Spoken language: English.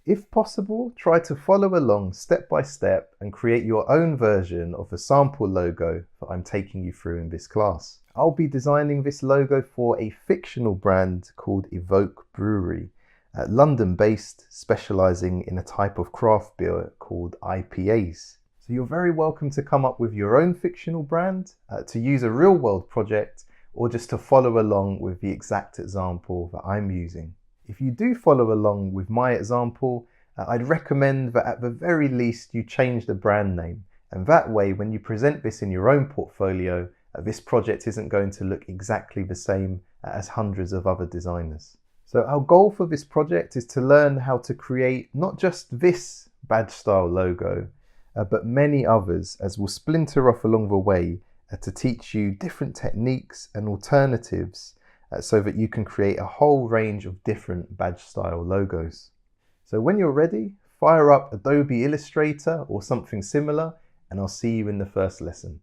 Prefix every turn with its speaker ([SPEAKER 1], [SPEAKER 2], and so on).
[SPEAKER 1] If possible, try to follow along step by step and create your own version of a sample logo that I'm taking you through in this class. I'll be designing this logo for a fictional brand called Evoke Brewery, London-based, specialising in a type of craft beer called IPAs. So you're very welcome to come up with your own fictional brand, to use a real-world project, or just to follow along with the exact example that I'm using. If you do follow along with my example, I'd recommend that at the very least you change the brand name, and that way when you present this in your own portfolio, this project isn't going to look exactly the same as hundreds of other designers. So our goal for this project is to learn how to create not just this badge style logo, but many others, as we'll splinter off along the way to teach you different techniques and alternatives so that you can create a whole range of different badge style logos. So when you're ready, fire up Adobe Illustrator or something similar, and I'll see you in the first lesson.